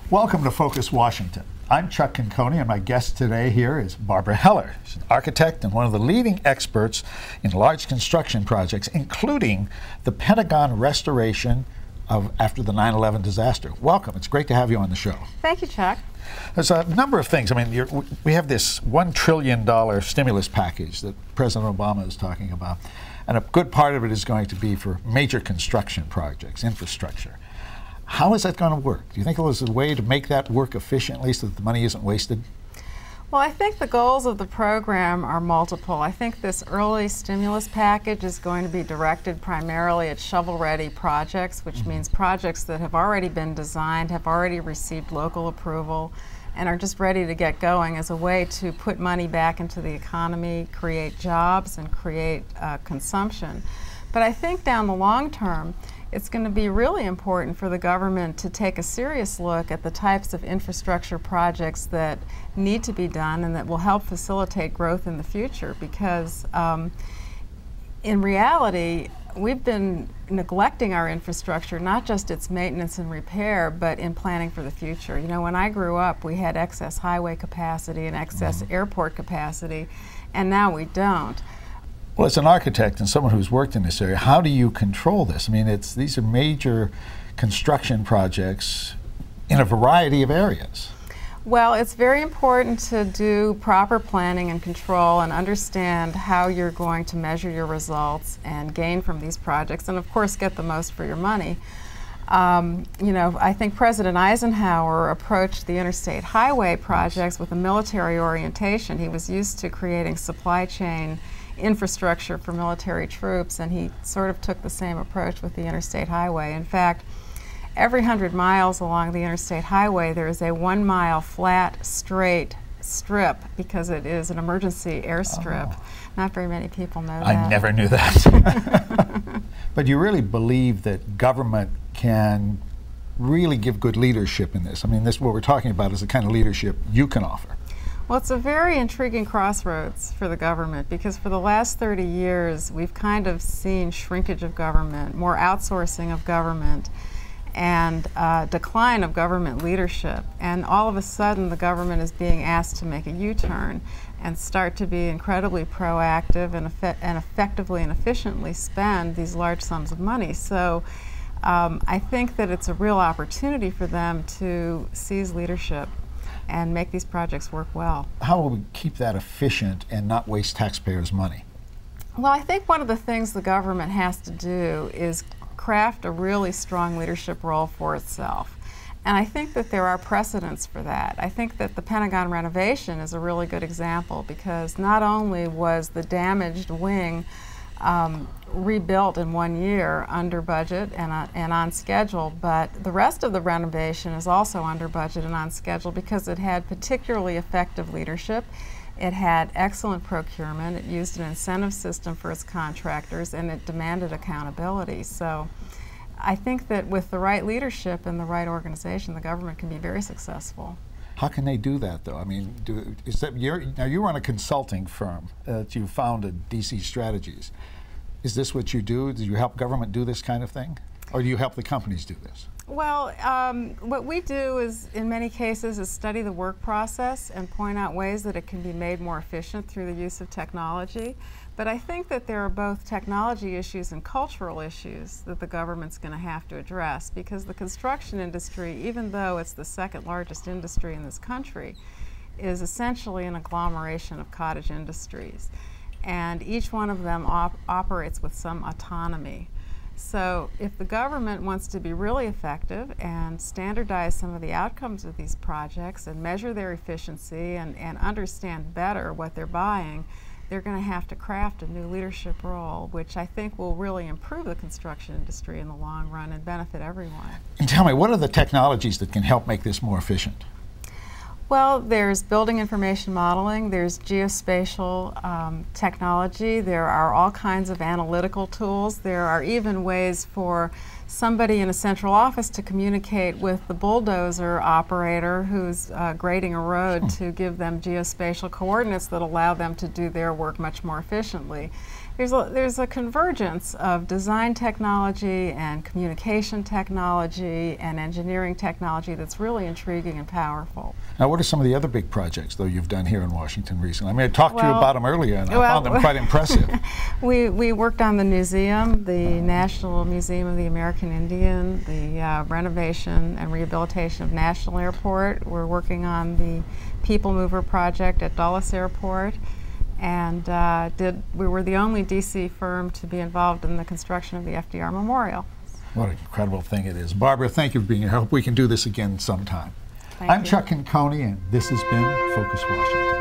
Welcome to Focus Washington. I'm Chuck Conconi, and my guest today here is Barbara Heller. She's an architect and one of the leading experts in large construction projects, including the Pentagon restoration of after the 9/11 disaster. Welcome. It's great to have you on the show. Thank you, Chuck. There's a number of things. I mean, we have this $1 trillion stimulus package that President Obama is talking about, and a good part of it is going to be for major construction projects, infrastructure. How is that going to work? Do you think there's a way to make that work efficiently so that the money isn't wasted? Well, I think the goals of the program are multiple. I think this early stimulus package is going to be directed primarily at shovel-ready projects, which means projects that have already been designed, have already received local approval, and are just ready to get going as a way to put money back into the economy, create jobs, and create consumption. But I think down the long term, it's going to be really important for the government to take a serious look at the types of infrastructure projects that need to be done and that will help facilitate growth in the future, because in reality, we've been neglecting our infrastructure, not just its maintenance and repair, but in planning for the future. You know, when I grew up, we had excess highway capacity and excess airport capacity, and now we don't. Well, as an architect and someone who's worked in this area, how do you control this? I mean, these are major construction projects in a variety of areas. Well, it's very important to do proper planning and control and understand how you're going to measure your results and gain from these projects, and of course get the most for your money. You know, I think President Eisenhower approached the interstate highway projects with a military orientation. He was used to creating supply chain infrastructure for military troops, and he sort of took the same approach with the interstate highway. In fact, every 100 miles along the interstate highway there is a 1 mile flat straight strip, because it is an emergency airstrip. Oh. Not very many people know that. I never knew that. But you really believe that government can really give good leadership in this? I mean, this, what we're talking about, is the kind of leadership you can offer. Well, it's a very intriguing crossroads for the government, because for the last 30 years we've kind of seen shrinkage of government, more outsourcing of government, and decline of government leadership. And all of a sudden the government is being asked to make a U-turn and start to be incredibly proactive and effectively and efficiently spend these large sums of money. So I think that it's a real opportunity for them to seize leadership and make these projects work well. How will we keep that efficient and not waste taxpayers' money? Well, I think one of the things the government has to do is craft a really strong leadership role for itself. And I think that there are precedents for that. I think that the Pentagon renovation is a really good example, because not only was the damaged wing rebuilt in 1 year under budget and on schedule, but the rest of the renovation is also under budget and on schedule, because it had particularly effective leadership. It had excellent procurement. It used an incentive system for its contractors, and it demanded accountability. So I think that with the right leadership and the right organization, the government can be very successful. How can they do that, though? I mean, now you run a consulting firm that you founded, DC Strategies. Is this what you do? Do you help government do this kind of thing? Or do you help the companies do this? Well, what we do is, in many cases, is study the work process and point out ways that it can be made more efficient through the use of technology. But I think that there are both technology issues and cultural issues that the government's going to have to address, because the construction industry, even though it's the second largest industry in this country, is essentially an agglomeration of cottage industries. And each one of them operates with some autonomy. So if the government wants to be really effective and standardize some of the outcomes of these projects and measure their efficiency and understand better what they're buying, they're going to have to craft a new leadership role, which I think will really improve the construction industry in the long run and benefit everyone. And tell me, what are the technologies that can help make this more efficient? Well, there's building information modeling, there's geospatial technology, there are all kinds of analytical tools, there are even ways for somebody in a central office to communicate with the bulldozer operator who's grading a road to give them geospatial coordinates that allow them to do their work much more efficiently. There's a convergence of design technology and communication technology and engineering technology that's really intriguing and powerful. Now, what are some of the other big projects, though, you've done here in Washington recently? I mean, I talked to you about them earlier, and I found them quite impressive. We worked on the museum, the National Museum of the American Indian, the renovation and rehabilitation of National Airport. We're working on the People Mover project at Dulles Airport. And we were the only DC firm to be involved in the construction of the FDR Memorial. What an incredible thing it is. Barbara, thank you for being here. I hope we can do this again sometime. Thank I'm you. Chuck Coney, and this has been Focus Washington.